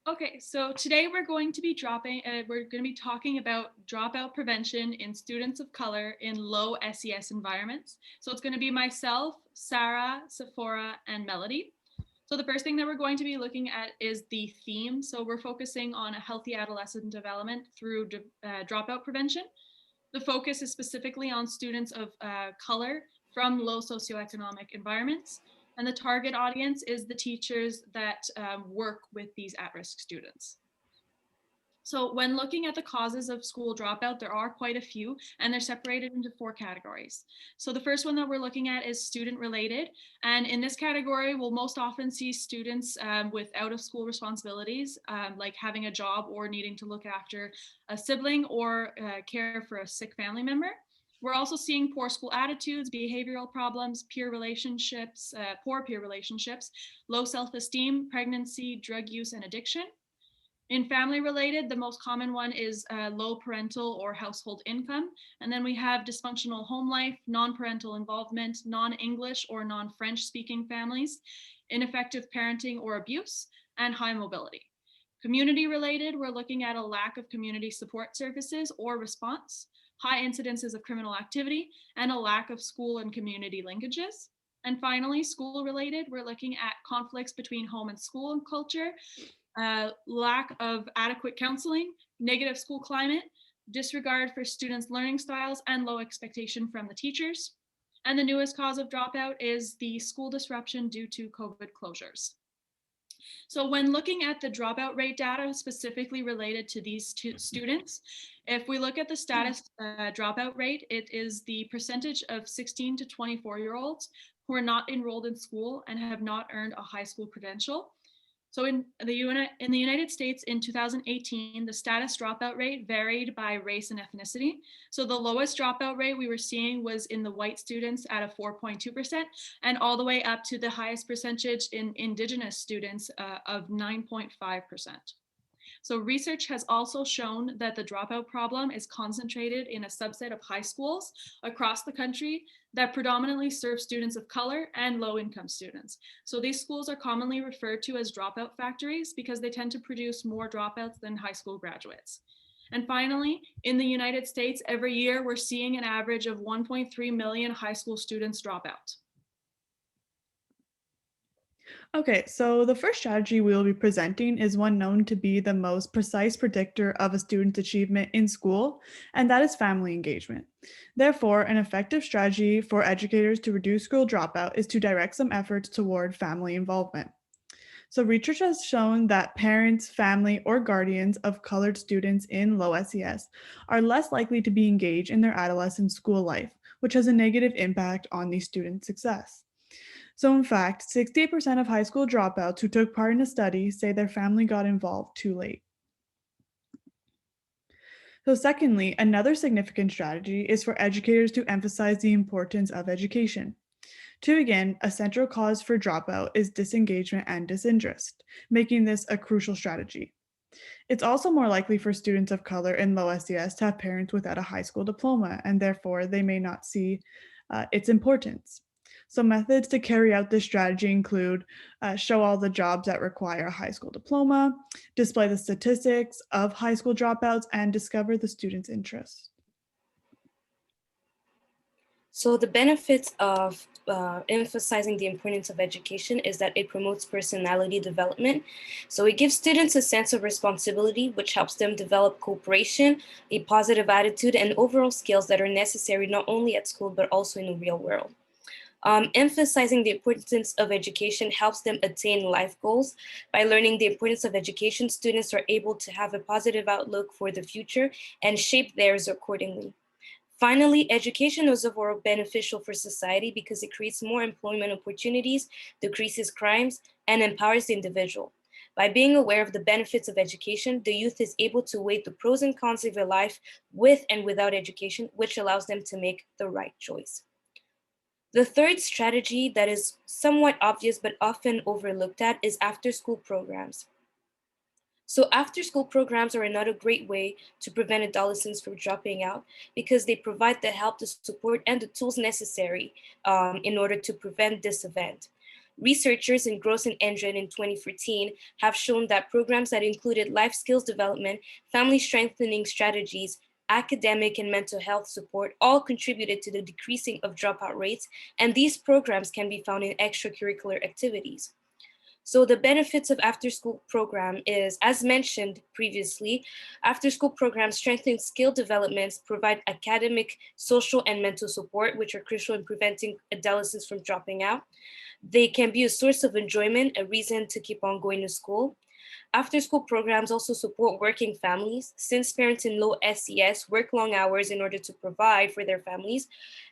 Okay, so today we're going to be talking about dropout prevention in students of color in low SES environments. So it's going to be myself, Sarah, Sephora, and Melody. So the first thing that we're going to be looking at is the theme. So we're focusing on a healthy adolescent development through dropout prevention. The focus is specifically on students of color from low socioeconomic environments. And the target audience is the teachers that work with these at-risk students. So when looking at the causes of school dropout, there are quite a few, and they're separated into four categories. So the first one that we're looking at is student related. And in this category, we'll most often see students with out of school responsibilities, like having a job or needing to look after a sibling or care for a sick family member. We're also seeing poor school attitudes, behavioral problems, peer relationships, poor peer relationships, low self-esteem, pregnancy, drug use, and addiction. In family related, the most common one is low parental or household income. And then we have dysfunctional home life, non-parental involvement, non-English or non-French speaking families, ineffective parenting or abuse, and high mobility. Community related, we're looking at a lack of community support services or response, high incidences of criminal activity, and a lack of school and community linkages. And finally, school related, we're looking at conflicts between home and school and culture, lack of adequate counseling, negative school climate, disregard for students' learning styles, and low expectation from the teachers. And the newest cause of dropout is the school disruption due to COVID closures. So when looking at the dropout rate data specifically related to these two students, if we look at the status dropout rate, it is the percentage of 16 to 24-year-olds who are not enrolled in school and have not earned a high school credential. So in the United States in 2018, the status dropout rate varied by race and ethnicity. So the lowest dropout rate we were seeing was in the white students at a 4.2%, and all the way up to the highest percentage in Indigenous students of 9.5%. So research has also shown that the dropout problem is concentrated in a subset of high schools across the country that predominantly serve students of color and low-income students. So these schools are commonly referred to as dropout factories because they tend to produce more dropouts than high school graduates. And finally, in the United States, every year we're seeing an average of 1.3 million high school students drop out. Okay, so the first strategy we will be presenting is one known to be the most precise predictor of a student's achievement in school, and that is family engagement. Therefore, an effective strategy for educators to reduce school dropout is to direct some efforts toward family involvement. So, research has shown that parents, family, or guardians of colored students in low SES are less likely to be engaged in their adolescent school life, which has a negative impact on these students' success. So, in fact, 68% of high school dropouts who took part in a study say their family got involved too late. So, secondly, another significant strategy is for educators to emphasize the importance of education. To begin, a central cause for dropout is disengagement and disinterest, making this a crucial strategy. It's also more likely for students of color in low SES to have parents without a high school diploma, and therefore they may not see its importance. So, methods to carry out this strategy include show all the jobs that require a high school diploma, display the statistics of high school dropouts, and discover the students' interests. So the benefits of emphasizing the importance of education is that it promotes personality development. So it gives students a sense of responsibility, which helps them develop cooperation, a positive attitude, and overall skills that are necessary not only at school, but also in the real world. Emphasizing the importance of education helps them attain life goals. By learning the importance of education, students are able to have a positive outlook for the future and shape theirs accordingly. Finally, education is overall beneficial for society because it creates more employment opportunities, decreases crimes, and empowers the individual. By being aware of the benefits of education, the youth is able to weigh the pros and cons of their life with and without education, which allows them to make the right choice. The third strategy that is somewhat obvious but often overlooked at is after-school programs. So after-school programs are another great way to prevent adolescents from dropping out because they provide the help, the support, and the tools necessary in order to prevent this event. Researchers in Gross and Endren in 2014 have shown that programs that included life skills development, family strengthening strategies, academic and mental health support all contributed to the decreasing of dropout rates, and these programs can be found in extracurricular activities. So the benefits of after-school program is, as mentioned previously, after-school programs strengthen skill developments, provide academic, social, and mental support, which are crucial in preventing adolescents from dropping out. They can be a source of enjoyment, a reason to keep on going to school. After-school programs also support working families. Since parents in low SES work long hours in order to provide for their families,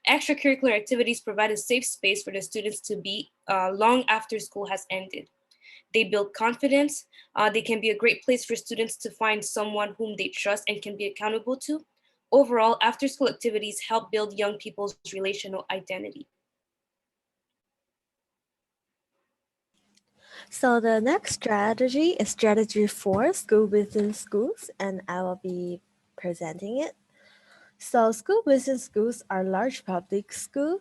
extracurricular activities provide a safe space for the students to be long after school has ended. They build confidence. They can be a great place for students to find someone whom they trust and can be accountable to. Overall, after-school activities help build young people's relational identity. So the next strategy is strategy 4, school within schools, and I will be presenting it. So school within schools are large public schools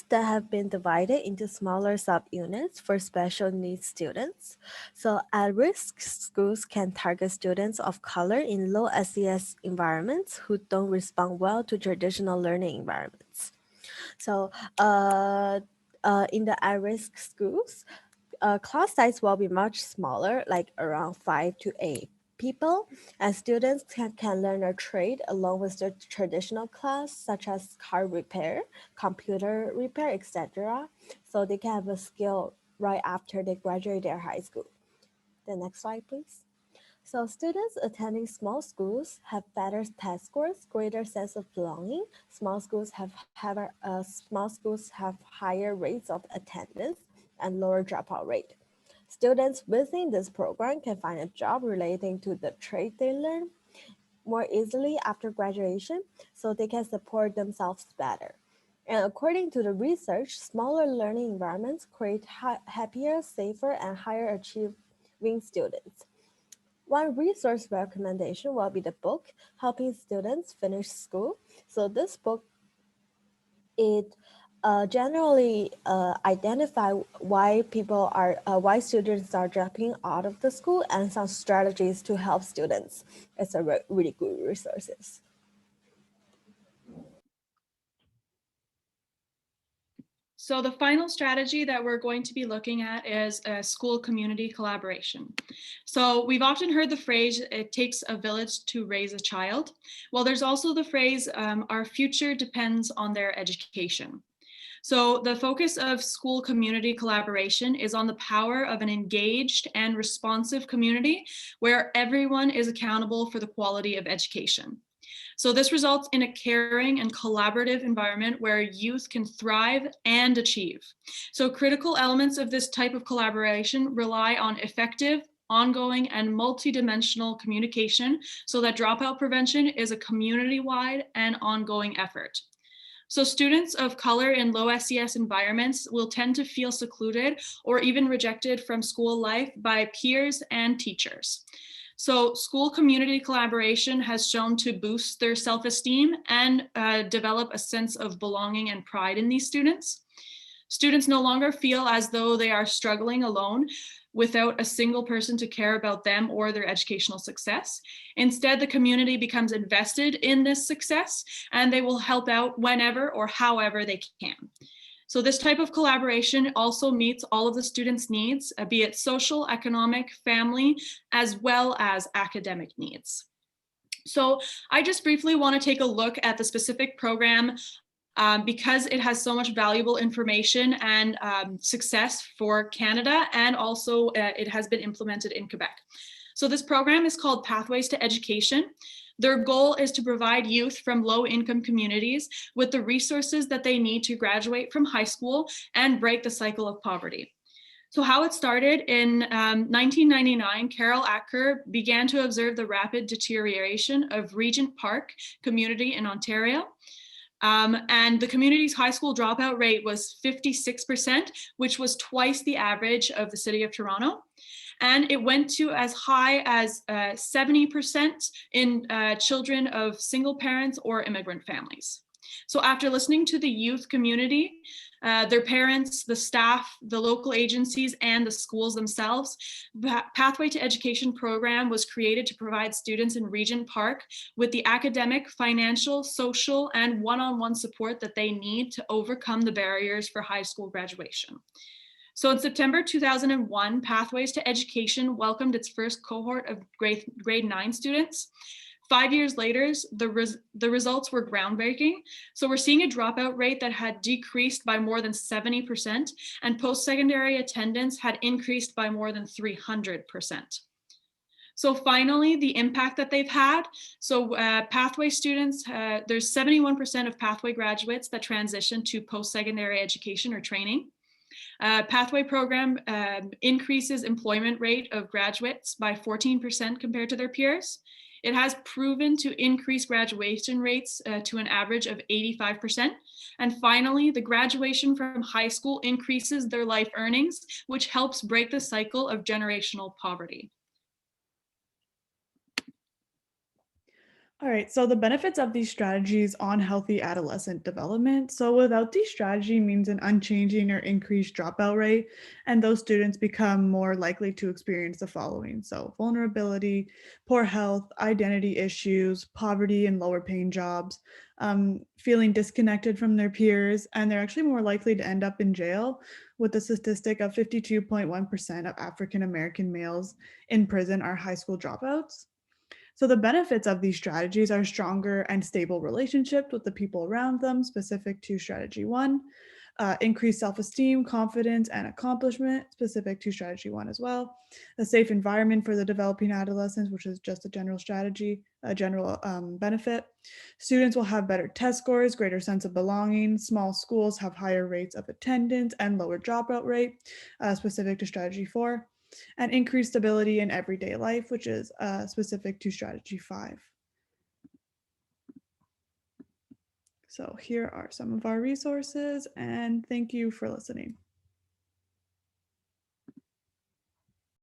that have been divided into smaller subunits for special needs students. So at-risk schools can target students of color in low SES environments who don't respond well to traditional learning environments. So in the at-risk schools, class size will be much smaller, like around 5 to 8 people, and students can learn a trade along with their traditional class, such as car repair, computer repair, etc. So they can have a skill right after they graduate their high school. The next slide, please. So students attending small schools have better test scores, greater sense of belonging. Small schools have higher rates of attendance and lower dropout rate. Students within this program can find a job relating to the trade they learn more easily after graduation, so they can support themselves better. And according to the research, smaller learning environments create happier, safer, and higher achieving students. One resource recommendation will be the book Helping Students Finish School. So this book, it generally identify why students are dropping out of the school and some strategies to help students. It's a really good resources. So the final strategy that we're going to be looking at is school community collaboration. So we've often heard the phrase, it takes a village to raise a child. Well, there's also the phrase, our future depends on their education. So the focus of school community collaboration is on the power of an engaged and responsive community where everyone is accountable for the quality of education. So this results in a caring and collaborative environment where youth can thrive and achieve. So critical elements of this type of collaboration rely on effective, ongoing, and multidimensional communication so that dropout prevention is a community-wide and ongoing effort. So students of color in low SES environments will tend to feel secluded or even rejected from school life by peers and teachers. So school community collaboration has shown to boost their self-esteem and develop a sense of belonging and pride in these students. Students no longer feel as though they are struggling alone without a single person to care about them or their educational success. Instead, the community becomes invested in this success and they will help out whenever or however they can. So this type of collaboration also meets all of the students' needs, be it social, economic, family, as well as academic needs. So I just briefly want to take a look at the specific program because it has so much valuable information and success for Canada, and also it has been implemented in Quebec. So this program is called Pathways to Education. Their goal is to provide youth from low-income communities with the resources that they need to graduate from high school and break the cycle of poverty. So how it started in 1999, Carol Acker began to observe the rapid deterioration of Regent Park community in Ontario. And the community's high school dropout rate was 56%, which was twice the average of the city of Toronto. And it went to as high as 70% in children of single parents or immigrant families. So after listening to the youth community, their parents, the staff, the local agencies, and the schools themselves. Pathway to Education program was created to provide students in Regent Park with the academic, financial, social, and one-on-one support that they need to overcome the barriers for high school graduation. So in September 2001, Pathways to Education welcomed its first cohort of grade 9 students. 5 years later, the results were groundbreaking. So we're seeing a dropout rate that had decreased by more than 70%, and post-secondary attendance had increased by more than 300%. So finally, the impact that they've had. So Pathway students, there's 71% of Pathway graduates that transition to post-secondary education or training. Pathway program increases employment rate of graduates by 14% compared to their peers. It has proven to increase graduation rates to an average of 85%. And finally, the graduation from high school increases their life earnings, which helps break the cycle of generational poverty. All right, so the benefits of these strategies on healthy adolescent development. So without these strategy means an unchanging or increased dropout rate, and those students become more likely to experience the following. So vulnerability, poor health, identity issues, poverty and lower paying jobs, feeling disconnected from their peers, and they're actually more likely to end up in jail, with a statistic of 52.1% of African American males in prison are high school dropouts. So the benefits of these strategies are stronger and stable relationships with the people around them, specific to strategy 1, increased self-esteem, confidence, and accomplishment, specific to strategy 1 as well, a safe environment for the developing adolescents, which is just a general strategy, a general benefit. Students will have better test scores, greater sense of belonging. Small schools have higher rates of attendance and lower dropout rate, specific to strategy 4. And increased stability in everyday life, which is specific to strategy 5. So here are some of our resources, and thank you for listening.